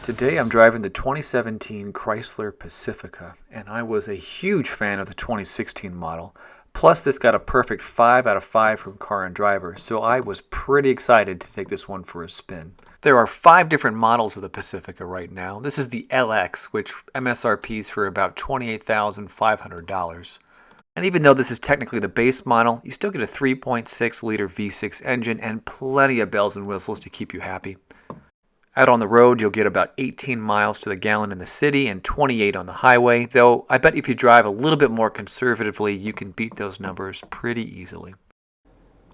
Today I'm driving the 2017 Chrysler Pacifica, and I was a huge fan of the 2016 model. Plus, this got a perfect 5 out of 5 from Car and Driver, so I was pretty excited to take this one for a spin. There are 5 different models of the Pacifica right now. This is the LX, which MSRPs for about $28,500. And even though this is technically the base model, you still get a 3.6-liter V6 engine and plenty of bells and whistles to keep you happy. Out on the road, you'll get about 18 miles to the gallon in the city and 28 on the highway, though I bet if you drive a little bit more conservatively, you can beat those numbers pretty easily.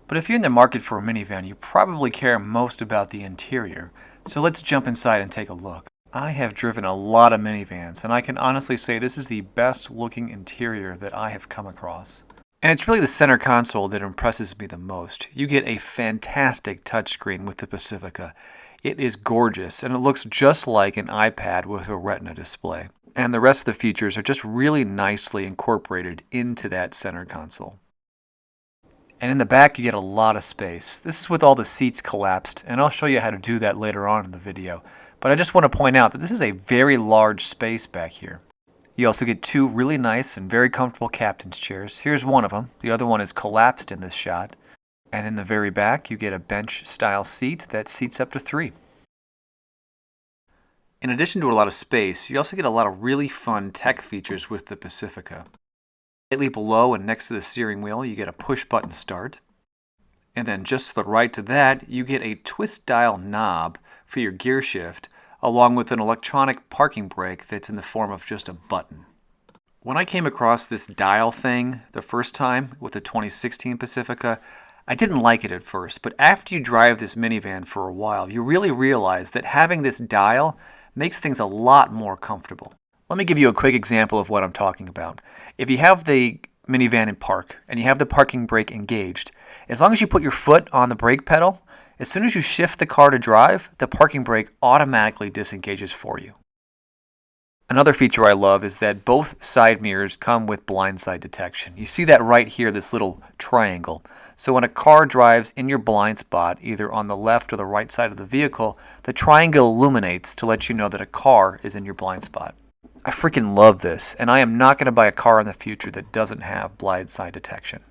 But if you're in the market for a minivan, you probably care most about the interior, so let's jump inside and take a look. I have driven a lot of minivans, and I can honestly say this is the best looking interior that I have come across. And it's really the center console that impresses me the most. You get a fantastic touchscreen with the Pacifica. It is gorgeous, and it looks just like an iPad with a Retina display. And the rest of the features are just really nicely incorporated into that center console. And in the back, you get a lot of space. This is with all the seats collapsed, and I'll show you how to do that later on in the video. But I just want to point out that this is a very large space back here. You also get 2 really nice and very comfortable captain's chairs. Here's one of them. The other one is collapsed in this shot. And in the very back, you get a bench-style seat that seats up to 3. In addition to a lot of space, you also get a lot of really fun tech features with the Pacifica. Slightly below and next to the steering wheel, you get a push-button start. And then just to the right to that, you get a twist-dial knob for your gear shift, along with an electronic parking brake that's in the form of just a button. When I came across this dial thing the first time with the 2016 Pacifica, I didn't like it at first, but after you drive this minivan for a while, you really realize that having this dial makes things a lot more comfortable. Let me give you a quick example of what I'm talking about. If you have the minivan in park and you have the parking brake engaged, as long as you put your foot on the brake pedal, as soon as you shift the car to drive, the parking brake automatically disengages for you. Another feature I love is that both side mirrors come with blindside detection. You see that right here, this little triangle. So when a car drives in your blind spot, either on the left or the right side of the vehicle, the triangle illuminates to let you know that a car is in your blind spot. I freaking love this, and I am not going to buy a car in the future that doesn't have blindside detection.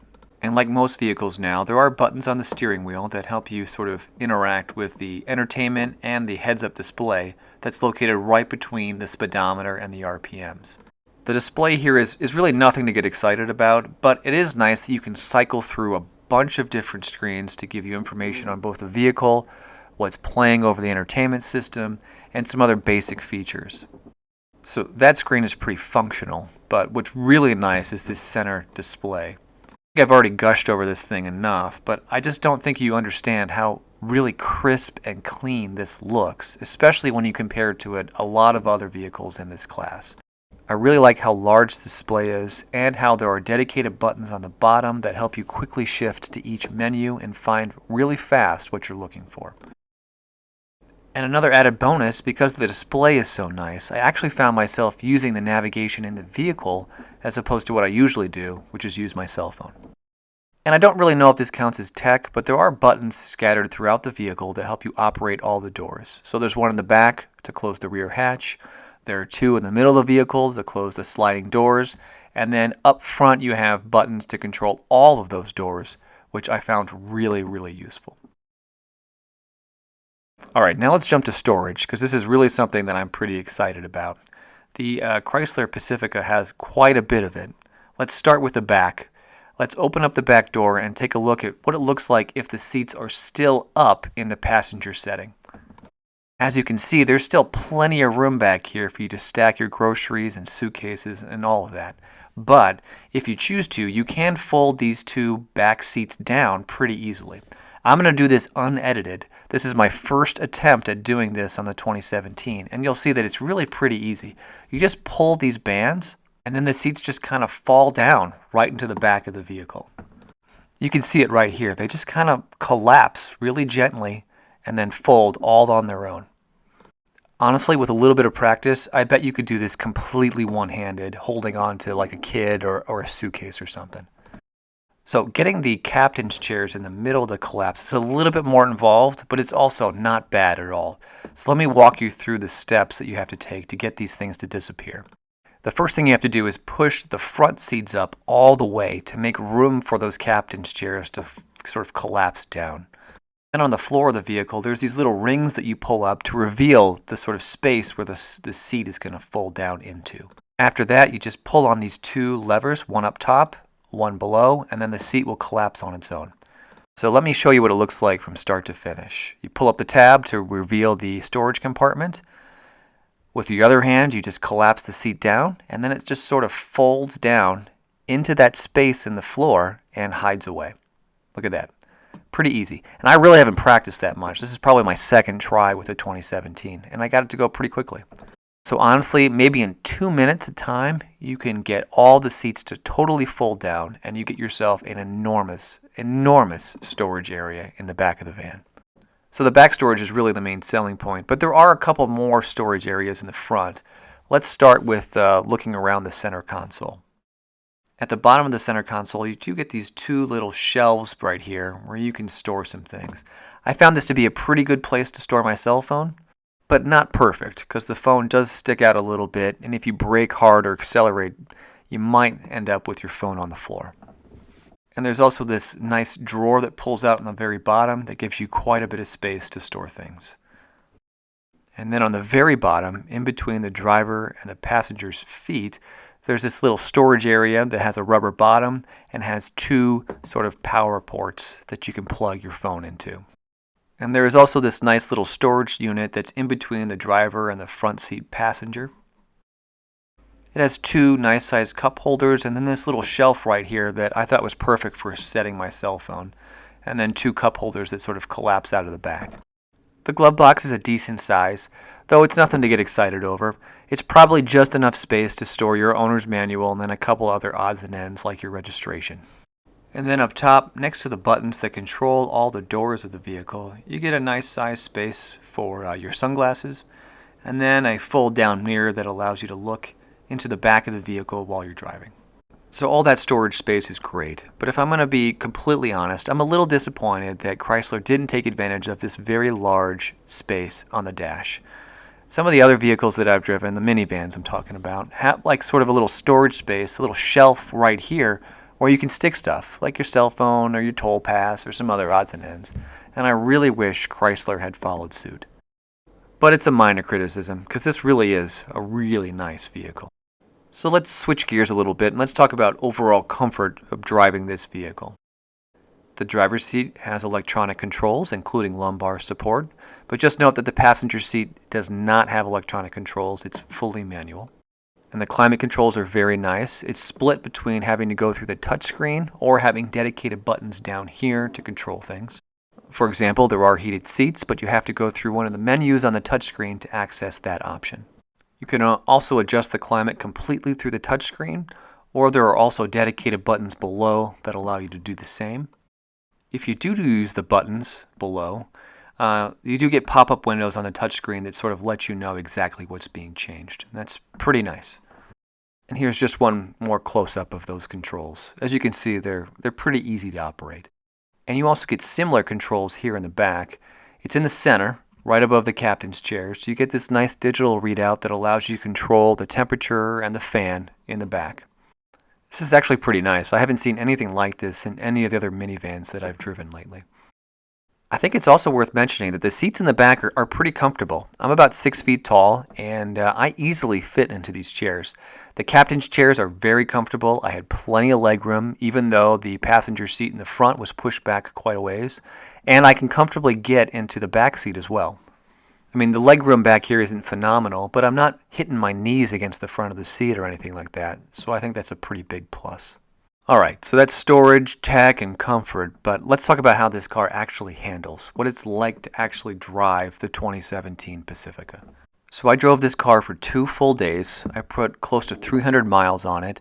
And like most vehicles now, there are buttons on the steering wheel that help you sort of interact with the entertainment and the heads-up display that's located right between the speedometer and the RPMs. The display here is really nothing to get excited about, but it is nice that you can cycle through a bunch of different screens to give you information on both the vehicle, what's playing over the entertainment system, and some other basic features. So that screen is pretty functional, but what's really nice is this center display. I've already gushed over this thing enough, but I just don't think you understand how really crisp and clean this looks, especially when you compare it to a lot of other vehicles in this class. I really like how large the display is and how there are dedicated buttons on the bottom that help you quickly shift to each menu and find really fast what you're looking for. And another added bonus, because the display is so nice, I actually found myself using the navigation in the vehicle as opposed to what I usually do, which is use my cell phone. And I don't really know if this counts as tech, but there are buttons scattered throughout the vehicle that help you operate all the doors. So there's one in the back to close the rear hatch, there are 2 in the middle of the vehicle to close the sliding doors, and then up front you have buttons to control all of those doors, which I found really, really useful. Alright, now let's jump to storage, because this is really something that I'm pretty excited about. The Chrysler Pacifica has quite a bit of it. Let's start with the back. Let's open up the back door and take a look at what it looks like if the seats are still up in the passenger setting. As you can see, there's still plenty of room back here for you to stack your groceries and suitcases and all of that. But if you choose to, you can fold these 2 back seats down pretty easily. I'm going to do this unedited. This is my first attempt at doing this on the 2017, and you'll see that it's really pretty easy. You just pull these bands, and then the seats just kind of fall down right into the back of the vehicle. You can see it right here. They just kind of collapse really gently and then fold all on their own. Honestly, with a little bit of practice, I bet you could do this completely one-handed, holding on to like a kid or a suitcase or something. So getting the captain's chairs in the middle of the collapse is a little bit more involved, but it's also not bad at all. So let me walk you through the steps that you have to take to get these things to disappear. The first thing you have to do is push the front seats up all the way to make room for those captain's chairs to sort of collapse down. Then on the floor of the vehicle, there's these little rings that you pull up to reveal the sort of space where the seat is going to fold down into. After that, you just pull on these two levers, one up top, one below, and then the seat will collapse on its own. So let me show you what it looks like from start to finish. You pull up the tab to reveal the storage compartment. With your other hand, you just collapse the seat down, and then it just sort of folds down into that space in the floor and hides away. Look at that. Pretty easy. And I really haven't practiced that much. This is probably my second try with the 2017, and I got it to go pretty quickly. So honestly, maybe in 2 minutes of time, you can get all the seats to totally fold down, and you get yourself an enormous, enormous storage area in the back of the van. So the back storage is really the main selling point, but there are a couple more storage areas in the front. Let's start with looking around the center console. At the bottom of the center console, you do get these two little shelves right here where you can store some things. I found this to be a pretty good place to store my cell phone, but not perfect because the phone does stick out a little bit, and if you brake hard or accelerate, you might end up with your phone on the floor. And there's also this nice drawer that pulls out on the very bottom that gives you quite a bit of space to store things. And then on the very bottom, in between the driver and the passenger's feet, there's this little storage area that has a rubber bottom and has two sort of power ports that you can plug your phone into. And there is also this nice little storage unit that's in between the driver and the front seat passenger. It has two nice sized cup holders and then this little shelf right here that I thought was perfect for setting my cell phone. And then two cup holders that sort of collapse out of the back. The glove box is a decent size, though it's nothing to get excited over. It's probably just enough space to store your owner's manual and then a couple other odds and ends like your registration. And then up top, next to the buttons that control all the doors of the vehicle, you get a nice size space for your sunglasses, and then a fold-down mirror that allows you to look into the back of the vehicle while you're driving. So all that storage space is great, but if I'm going to be completely honest, I'm a little disappointed that Chrysler didn't take advantage of this very large space on the dash. Some of the other vehicles that I've driven, the minivans I'm talking about, have like sort of a little storage space, a little shelf right here, where you can stick stuff, like your cell phone or your toll pass or some other odds and ends. And I really wish Chrysler had followed suit. But it's a minor criticism, because this really is a really nice vehicle. So let's switch gears a little bit and let's talk about overall comfort of driving this vehicle. The driver's seat has electronic controls, including lumbar support, but just note that the passenger seat does not have electronic controls. It's fully manual. And the climate controls are very nice. It's split between having to go through the touchscreen or having dedicated buttons down here to control things. For example, there are heated seats, but you have to go through one of the menus on the touchscreen to access that option. You can also adjust the climate completely through the touchscreen, or there are also dedicated buttons below that allow you to do the same. If you do use the buttons below, you do get pop-up windows on the touchscreen that sort of let you know exactly what's being changed. And that's pretty nice. And here's just one more close-up of those controls. As you can see, they're pretty easy to operate. And you also get similar controls here in the back. It's in the center, right above the captain's chair. So you get this nice digital readout that allows you to control the temperature and the fan in the back. This is actually pretty nice. I haven't seen anything like this in any of the other minivans that I've driven lately. I think it's also worth mentioning that the seats in the back are pretty comfortable. I'm about 6 feet tall, and I easily fit into these chairs. The captain's chairs are very comfortable. I had plenty of leg room, even though the passenger seat in the front was pushed back quite a ways. And I can comfortably get into the back seat as well. I mean, the leg room back here isn't phenomenal, but I'm not hitting my knees against the front of the seat or anything like that, so I think that's a pretty big plus. Alright, so that's storage, tech, and comfort, but let's talk about how this car actually handles, what it's like to actually drive the 2017 Pacifica. So I drove this car for 2 full days. I put close to 300 miles on it,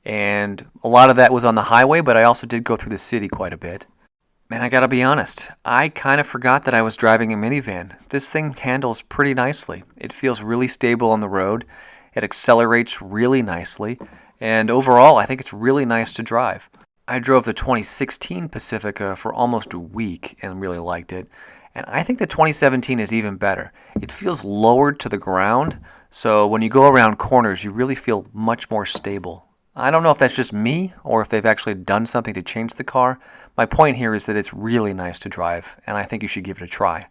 and a lot of that was on the highway, but I also did go through the city quite a bit. Man, I gotta be honest, I kind of forgot that I was driving a minivan. This thing handles pretty nicely. It feels really stable on the road, it accelerates really nicely, and overall I think it's really nice to drive. I drove the 2016 Pacifica for almost a week and really liked it. And I think the 2017 is even better. It feels lowered to the ground, so when you go around corners, you really feel much more stable. I don't know if that's just me or if they've actually done something to change the car. My point here is that it's really nice to drive, and I think you should give it a try.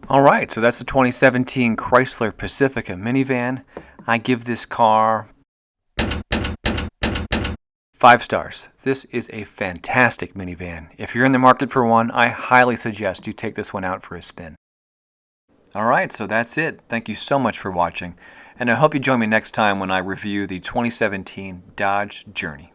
All right, so that's the 2017 Chrysler Pacifica Minivan. I give this car 5 stars. This is a fantastic minivan. If you're in the market for one, I highly suggest you take this one out for a spin. Alright, so that's it. Thank you so much for watching, and I hope you join me next time when I review the 2017 Dodge Journey.